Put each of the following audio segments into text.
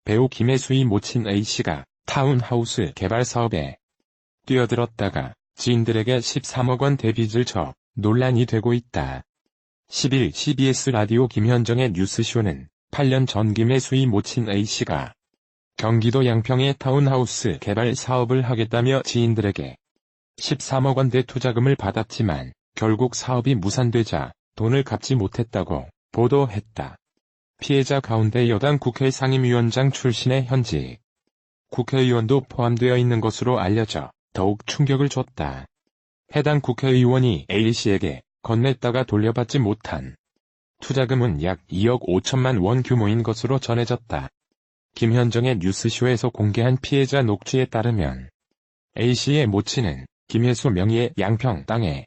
배우 김혜수의 모친 A씨가 타운하우스 개발 사업에 뛰어들었다가 지인들에게 13억 원대 빚을 져 논란이 되고 있다. 10일 CBS 라디오 김현정의 뉴스쇼는 8년 전 김혜수의 모친 A씨가 경기도 양평에 타운하우스 개발 사업을 하겠다며 지인들에게 13억 원대 투자금을 받았지만 결국 사업이 무산되자 돈을 갚지 못했다고 보도했다. 피해자 가운데 여당 국회 상임위원장 출신의 현직 국회의원도 포함되어 있는 것으로 알려져 더욱 충격을 줬다. 해당 국회의원이 A씨에게 건넸다가 돌려받지 못한 투자금은 약 2억 5천만 원 규모인 것으로 전해졌다. 김현정의 뉴스쇼에서 공개한 피해자 녹취에 따르면 A씨의 모친은 김혜수 명의의 양평 땅에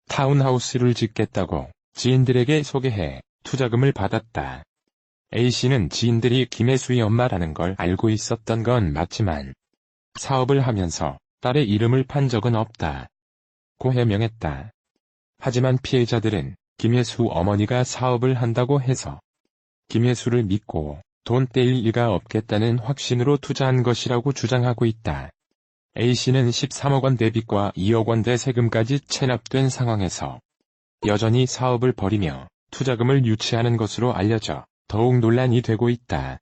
타운하우스를 짓겠다고 지인들에게 소개해 투자금을 받았다. A씨는 지인들이 김혜수의 엄마라는 걸 알고 있었던 건 맞지만 사업을 하면서 딸의 이름을 판 적은 없다 고 해명했다. 하지만 피해자들은 김혜수 어머니가 사업을 한다고 해서 김혜수를 믿고 돈 떼일 리가 없겠다는 확신으로 투자한 것이라고 주장하고 있다. A씨는 13억 원대 빚과 2억 원대 세금까지 체납된 상황에서 여전히 사업을 벌이며 투자금을 유치하는 것으로 알려져 더욱 논란이 되고 있다.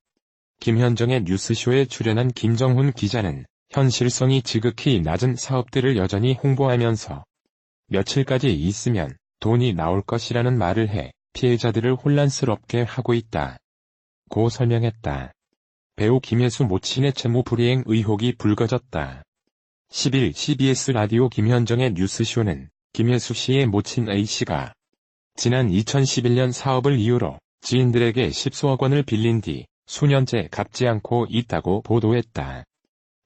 김현정의 뉴스쇼에 출연한 김정훈 기자는 현실성이 지극히 낮은 사업들을 여전히 홍보하면서 며칠까지 있으면 돈이 나올 것이라는 말을 해 피해자들을 혼란스럽게 하고 있다 고 설명했다. 배우 김혜수 모친의 채무불이행 의혹이 불거졌다. 10일 CBS 라디오 김현정의 뉴스쇼는 김혜수 씨의 모친 A씨가 지난 2011년 사업을 이유로 지인들에게 10수억 원을 빌린 뒤 수년째 갚지 않고 있다고 보도했다.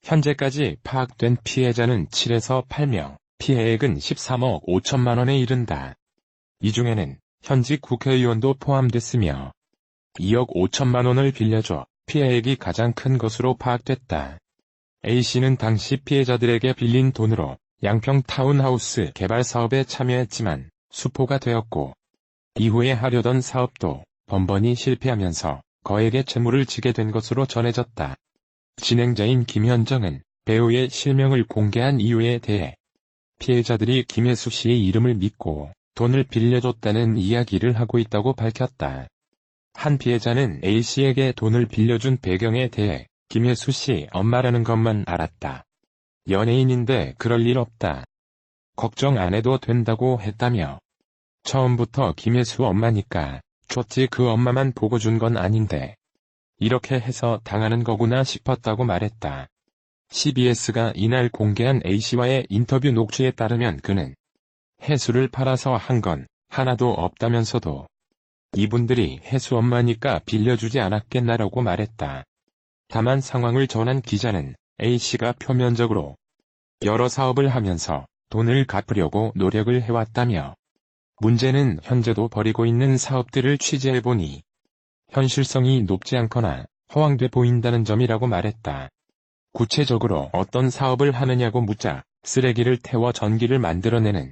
현재까지 파악된 피해자는 7에서 8명, 피해액은 13억 5천만 원에 이른다. 이 중에는 현직 국회의원도 포함됐으며 2억 5천만 원을 빌려줘 피해액이 가장 큰 것으로 파악됐다. A씨는 당시 피해자들에게 빌린 돈으로 양평 타운하우스 개발 사업에 참여했지만 수포가 되었고 이후에 하려던 사업도 번번이 실패하면서 거액의 채무를 지게 된 것으로 전해졌다. 진행자인 김현정은 배우의 실명을 공개한 이유에 대해 피해자들이 김혜수 씨의 이름을 믿고 돈을 빌려줬다는 이야기를 하고 있다고 밝혔다. 한 피해자는 A씨에게 돈을 빌려준 배경에 대해 김혜수 씨 엄마라는 것만 알았다. 연예인인데 그럴 일 없다. 걱정 안 해도 된다고 했다며 처음부터 김혜수 엄마니까 줬지 그 엄마만 보고 준 건 아닌데 이렇게 해서 당하는 거구나 싶었다고 말했다. CBS가 이날 공개한 A씨와의 인터뷰 녹취에 따르면 그는 혜수를 팔아서 한 건 하나도 없다면서도 이분들이 혜수 엄마니까 빌려주지 않았겠나라고 말했다. 다만 상황을 전한 기자는 A씨가 표면적으로 여러 사업을 하면서 돈을 갚으려고 노력을 해왔다며 문제는 현재도 벌이고 있는 사업들을 취재해보니 현실성이 높지 않거나 허황돼 보인다는 점이라고 말했다. 구체적으로 어떤 사업을 하느냐고 묻자 쓰레기를 태워 전기를 만들어내는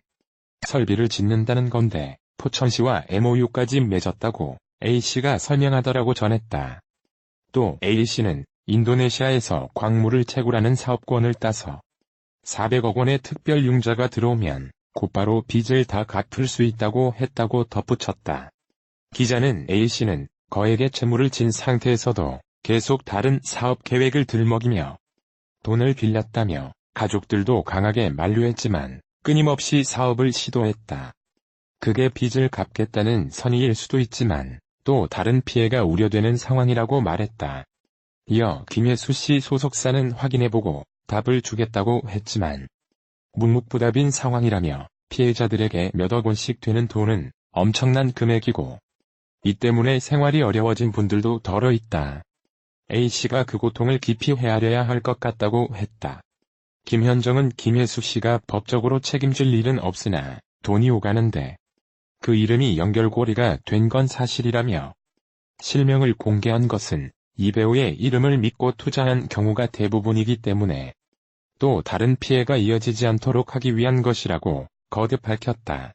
설비를 짓는다는 건데 포천시와 MOU까지 맺었다고 A씨가 설명하더라고 전했다. 또 A씨는 인도네시아에서 광물을 채굴하는 사업권을 따서 400억 원의 특별 융자가 들어오면 곧바로 빚을 다 갚을 수 있다고 했다고 덧붙였다. 기자는 A씨는 거액의 채무를 진 상태에서도 계속 다른 사업 계획을 들먹이며 돈을 빌렸다며 가족들도 강하게 만류했지만 끊임없이 사업을 시도했다. 그게 빚을 갚겠다는 선의일 수도 있지만 또 다른 피해가 우려되는 상황이라고 말했다. 이어 김혜수 씨 소속사는 확인해보고 답을 주겠다고 했지만 묵묵부답인 상황이라며 피해자들에게 몇억 원씩 되는 돈은 엄청난 금액이고 이 때문에 생활이 어려워진 분들도 덜어 있다. A씨가 그 고통을 깊이 헤아려야 할 것 같다고 했다. 김현정은 김혜수 씨가 법적으로 책임질 일은 없으나 돈이 오가는데 그 이름이 연결고리가 된 건 사실이라며 실명을 공개한 것은 이 배우의 이름을 믿고 투자한 경우가 대부분이기 때문에 또 다른 피해가 이어지지 않도록 하기 위한 것이라고 거듭 밝혔다.